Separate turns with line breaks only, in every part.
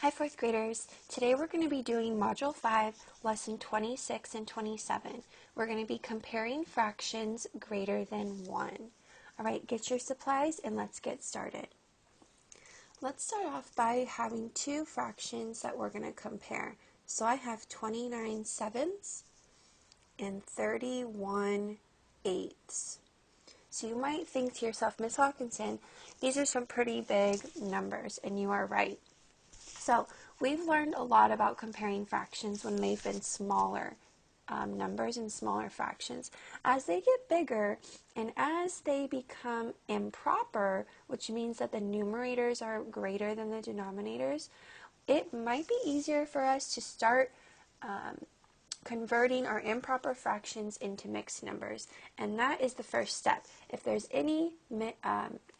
Hi, fourth graders. Today we're going to be doing Module 5, Lesson 26 and 27. We're going to be comparing fractions greater than 1. All right, get your supplies and let's get started. Let's start off by having two fractions that we're going to compare. So I have 29 sevenths and 31 eighths. So you might think to yourself, Miss Hawkinson, these are some pretty big numbers, and you are right. So we've learned a lot about comparing fractions when they've been smaller numbers and smaller fractions. As they get bigger and as they become improper, which means that the numerators are greater than the denominators, it might be easier for us to start converting our improper fractions into mixed numbers, and that is the first step. If there's any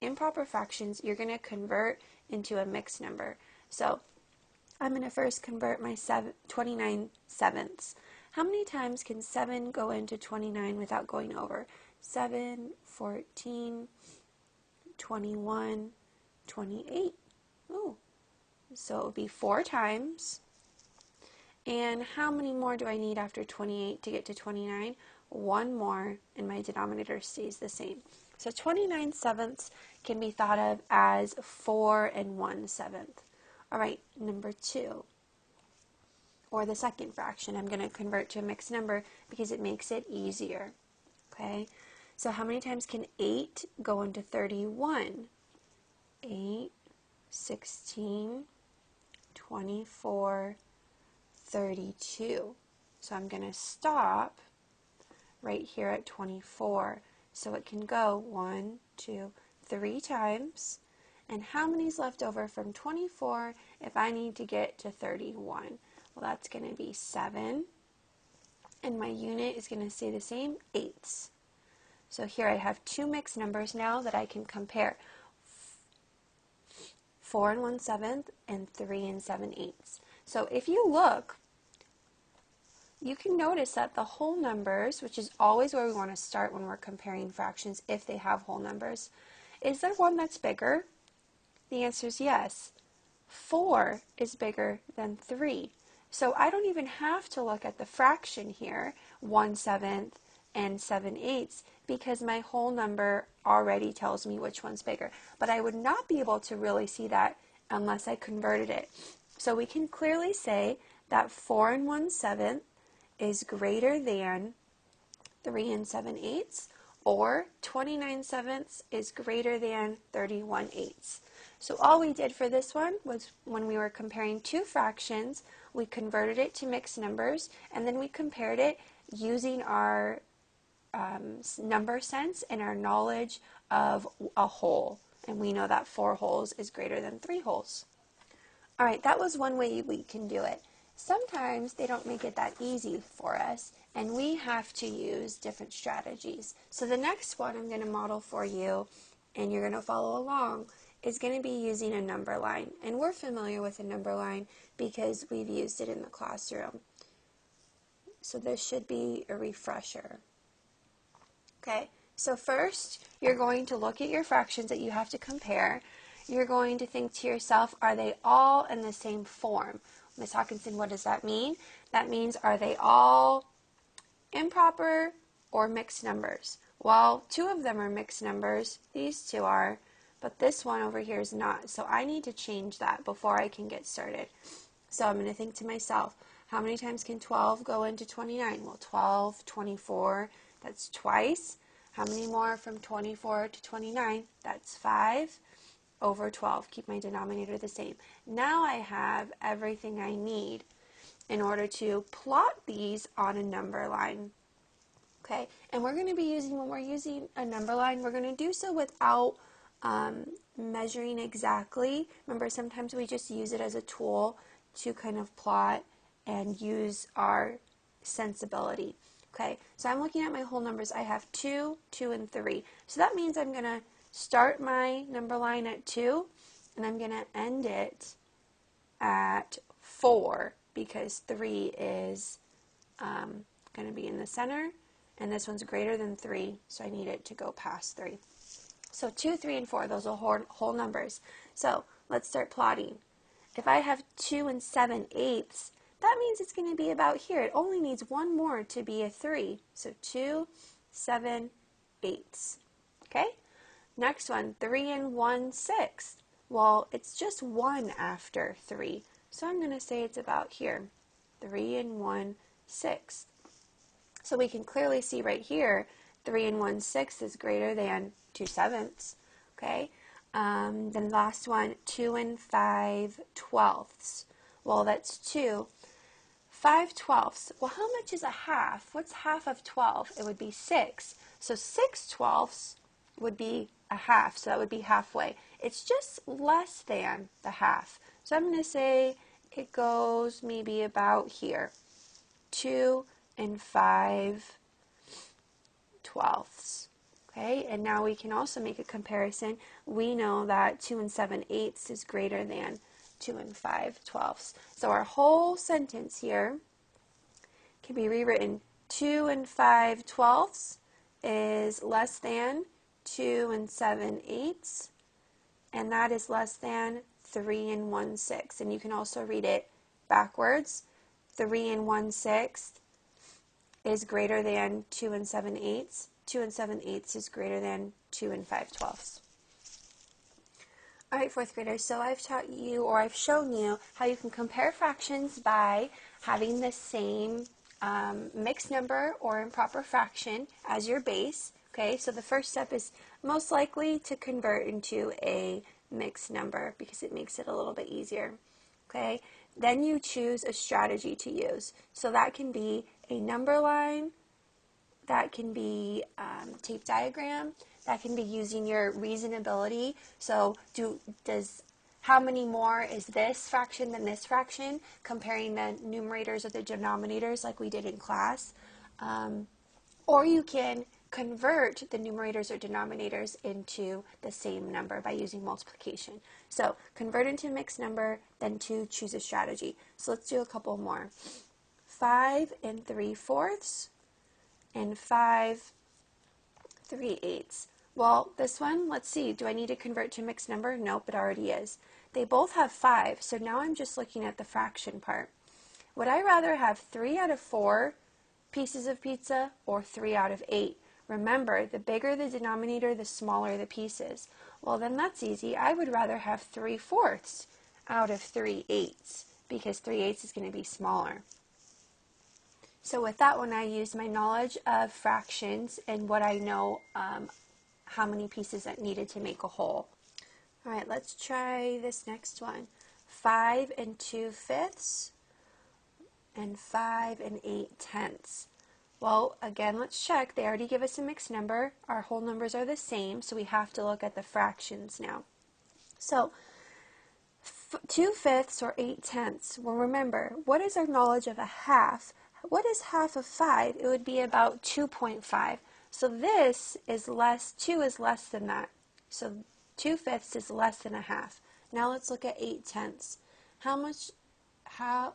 improper fractions, you're going to convert into a mixed number. So I'm going to first convert my 29 sevenths. How many times can 7 go into 29 without going over? 7, 14, 21, 28. Ooh. So it would be 4 times. And how many more do I need after 28 to get to 29? 1 more, and my denominator stays the same. So 29 sevenths can be thought of as 4 and 1/7. All right, number 2, or the second fraction, I'm going to convert to a mixed number because it makes it easier. Okay, so how many times can 8 go into 31? 8, 16, 24, 32. So I'm going to stop right here at 24. So it can go 1, 2, 3 times. And how many's left over from 24 if I need to get to 31? Well, that's going to be 7. And my unit is going to stay the same, eighths. So here I have two mixed numbers now that I can compare. 4 and 1/7 and 3 and 7/8. So if you look, you can notice that the whole numbers, which is always where we want to start when we're comparing fractions if they have whole numbers, is there one that's bigger? The answer is yes. 4 is bigger than 3. So I don't even have to look at the fraction here, 1/7 and 7/8, because my whole number already tells me which one's bigger. But I would not be able to really see that unless I converted it. So we can clearly say that 4 and 1/7 is greater than 3 and 7/8, or 29 sevenths is greater than 31 eighths. So all we did for this one was when we were comparing two fractions, we converted it to mixed numbers, and then we compared it using our number sense and our knowledge of a whole. And we know that 4 wholes is greater than 3 wholes. All right, that was one way we can do it. Sometimes they don't make it that easy for us, and we have to use different strategies. So the next one I'm going to model for you, and you're going to follow along, is going to be using a number line. And we're familiar with a number line because we've used it in the classroom. So this should be a refresher. Okay, so first you're going to look at your fractions that you have to compare. You're going to think to yourself, are they all in the same form? Ms. Hawkinson, what does that mean? That means, are they all improper or mixed numbers? Well, 2 of them are mixed numbers. These 2 are, but this one over here is not. So I need to change that before I can get started. So I'm going to think to myself, how many times can 12 go into 29? Well, 12, 24, that's twice. How many more from 24 to 29? That's 5 over 12. Keep my denominator the same. Now I have everything I need in order to plot these on a number line. Okay, and we're going to be using, when we're using a number line, we're going to do so without measuring exactly. Remember, sometimes we just use it as a tool to kind of plot and use our sensibility. Okay, so I'm looking at my whole numbers. I have 2, 2, and 3. So that means I'm going to start my number line at 2, and I'm going to end it at 4, because 3 is going to be in the center, and this one's greater than 3, so I need it to go past 3. So 2, 3, and 4, those are whole numbers. So let's start plotting. if I have 2 and 7/8, that means it's going to be about here. It only needs one more to be a 3. So 2, 7/8. Okay? Next one, 3 and 1/6. Well, it's just 1 after 3. So I'm going to say it's about here. 3 and 1/6. So we can clearly see right here, 3 and 1/6 is greater than 2/7. Okay? Then the last one, 2 and 5/12. Well, that's 2. 5/12. Well, how much is a half? What's half of 12? It would be 6. So 6/12 would be a half. So that would be halfway. It's just less than the half. So I'm going to say it goes maybe about here. 2 and 5/12. Okay, and now we can also make a comparison. We know that 2 and 7/8 is greater than 2 and 5/12. So our whole sentence here can be rewritten. 2 and 5/12 is less than 2 and 7/8, and that is less than 3 and 1/6. And you can also read it backwards. 3 and 1/6 is greater than 2 and 7/8. 2 and 7/8 is greater than 2 and 5/12. All right, fourth graders, so I've taught you, or I've shown you, how you can compare fractions by having the same mixed number or improper fraction as your base. Okay, so the first step is most likely to convert into a mixed number because it makes it a little bit easier. Okay, then you choose a strategy to use. So that can be a number line, that can be tape diagram, that can be using your reasonability. So how many more is this fraction than this fraction, comparing the numerators or the denominators like we did in class. Or you can convert the numerators or denominators into the same number by using multiplication. So convert into a mixed number, then to choose a strategy. So let's do a couple more. 5 and 3/4 and 5/3/8. Well, this one, let's see, do I need to convert to a mixed number? Nope, it already is. They both have 5, so now I'm just looking at the fraction part. Would I rather have 3 out of 4 pieces of pizza or 3 out of 8? Remember, the bigger the denominator, the smaller the pieces. Well, then that's easy. I would rather have 3/4 out of 3/8 because 3/8 is going to be smaller. So with that one, I used my knowledge of fractions and what I know how many pieces that needed to make a whole. All right, let's try this next one. 5 and 2/5 and 5 and 8/10. Well, again, let's check. They already give us a mixed number. Our whole numbers are the same, so we have to look at the fractions now. So 2/5 or 8/10. Well, remember, what is our knowledge of a half? What is half of 5? It would be about 2.5. So this is less, 2 is less than that. So 2/5 is less than a half. Now let's look at 8/10.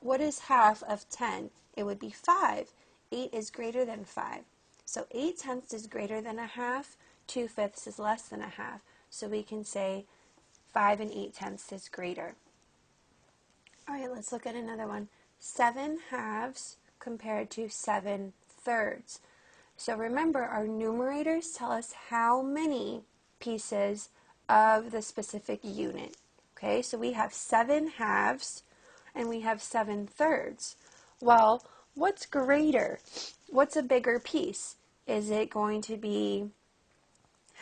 What is half of 10? It would be 5. 8 is greater than 5. So 8/10 is greater than a half. 2/5 is less than a half. So we can say 5 and 8/10 is greater. All right, let's look at another one. 7/2 compared to 7/3. So remember, our numerators tell us how many pieces of the specific unit. Okay, so we have 7/2 and we have 7/3. Well, what's greater? What's a bigger piece? Is it going to be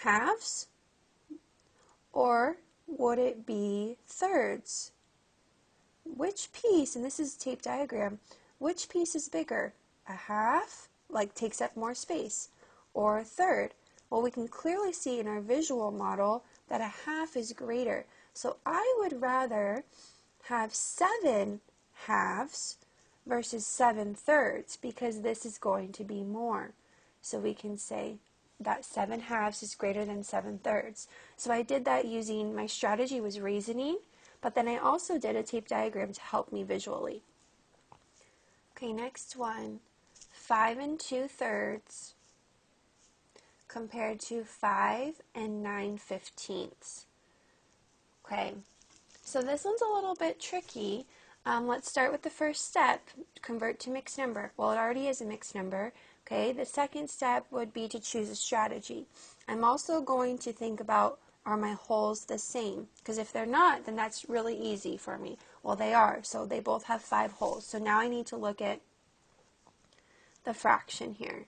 halves or would it be thirds? Which piece, and this is a tape diagram, which piece is bigger? A half, like takes up more space, or a third? Well, we can clearly see in our visual model that a half is greater. So I would rather have 7/2 versus 7/3 because this is going to be more. So we can say that 7/2 is greater than 7/3. So I did that using, my strategy was reasoning, but then I also did a tape diagram to help me visually. Okay, next one, 5 and 2/3 compared to 5 and 9/15. Okay, So this one's a little bit tricky. Let's start with the first step, convert to mixed number. Well, it already is a mixed number. Okay, the second step would be to choose a strategy. I'm also going to think about, are my wholes the same? Because if they're not, then that's really easy for me. Well, they are, so they both have 5 wholes. So now I need to look at the fraction here.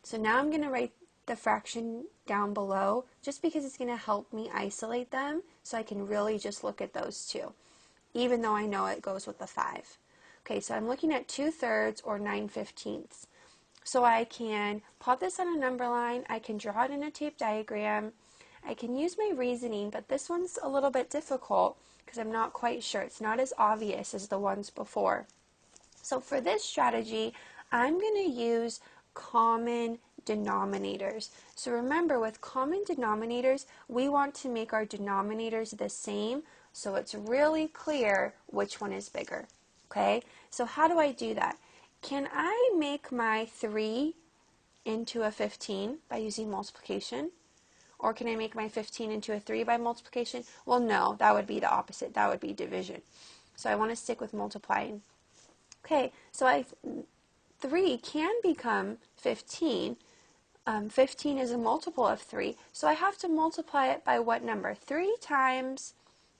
So now I'm going to write the fraction down below just because it's going to help me isolate them so I can really just look at those two, even though I know it goes with the 5. Okay, so I'm looking at 2/3 or 9/15. So I can plot this on a number line, I can draw it in a tape diagram, I can use my reasoning, but this one's a little bit difficult because I'm not quite sure. It's not as obvious as the ones before. So for this strategy, I'm going to use common denominators. So remember, with common denominators, we want to make our denominators the same so it's really clear which one is bigger. Okay, so how do I do that? Can I make my 3 into a 15 by using multiplication? Or can I make my 15 into a 3 by multiplication? Well, no, that would be the opposite. That would be division. So I want to stick with multiplying. Okay, so 3 can become 15. 15 is a multiple of 3, so I have to multiply it by what number? 3 times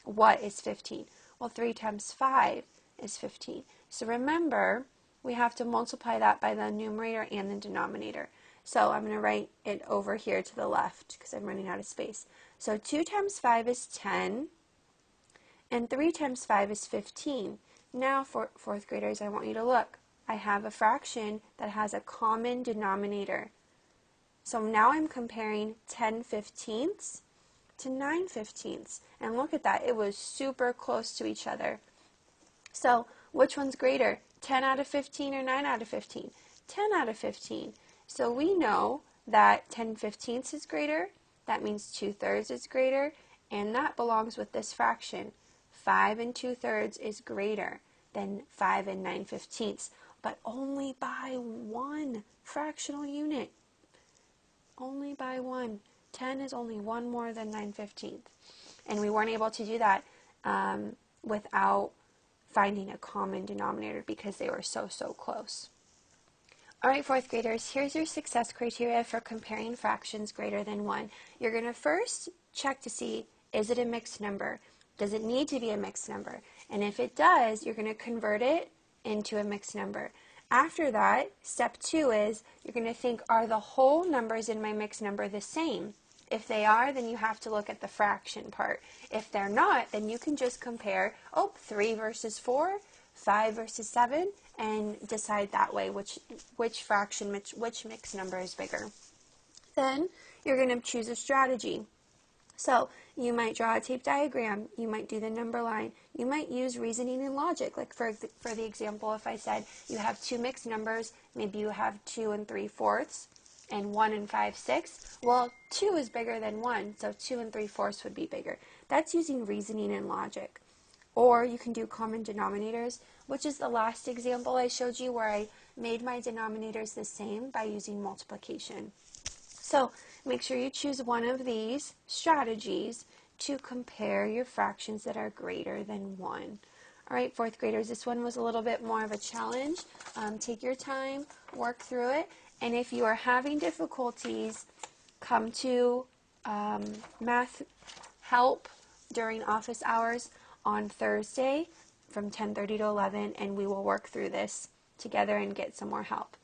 what is 15? Well, 3 times 5 is 15. So remember, we have to multiply that by the numerator and the denominator. So I'm going to write it over here to the left because I'm running out of space. So 2 times 5 is 10, and 3 times 5 is 15. Now, for 4th graders, I want you to look. I have a fraction that has a common denominator. So now I'm comparing 10/15 to 9/15. And look at that. It was super close to each other. So which one's greater? 10 out of 15 or 9 out of 15? 10 out of 15. So we know that 10/15 is greater. That means 2/3 is greater. And that belongs with this fraction. 5 and 2/3 is greater than 5 and 9/15, but only by 1 fractional unit. Only by 1. 10 is only 1 more than 9/15. And we weren't able to do that without finding a common denominator because they were so close. All right, 4th graders, here's your success criteria for comparing fractions greater than 1. You're going to first check to see, is it a mixed number? Does it need to be a mixed number? And if it does, you're going to convert it into a mixed number. After that, step 2 is you're going to think, are the whole numbers in my mixed number the same? If they are, then you have to look at the fraction part. If they're not, then you can just compare, 3 versus 4, 5 versus 7, and decide that way which fraction, which mixed number is bigger. Then you're going to choose a strategy. So you might draw a tape diagram, you might do the number line, you might use reasoning and logic. Like for the example, if I said you have 2 mixed numbers, maybe you have 2 and 3/4 and 1 and 5/6. Well, 2 is bigger than 1, so 2 and 3/4 would be bigger. That's using reasoning and logic. Or you can do common denominators, which is the last example I showed you where I made my denominators the same by using multiplication. So make sure you choose one of these strategies to compare your fractions that are greater than 1. All right, 4th graders, this one was a little bit more of a challenge. Take your time, work through it, and if you are having difficulties, come to math help during office hours on Thursday from 10:30 to 11, and we will work through this together and get some more help.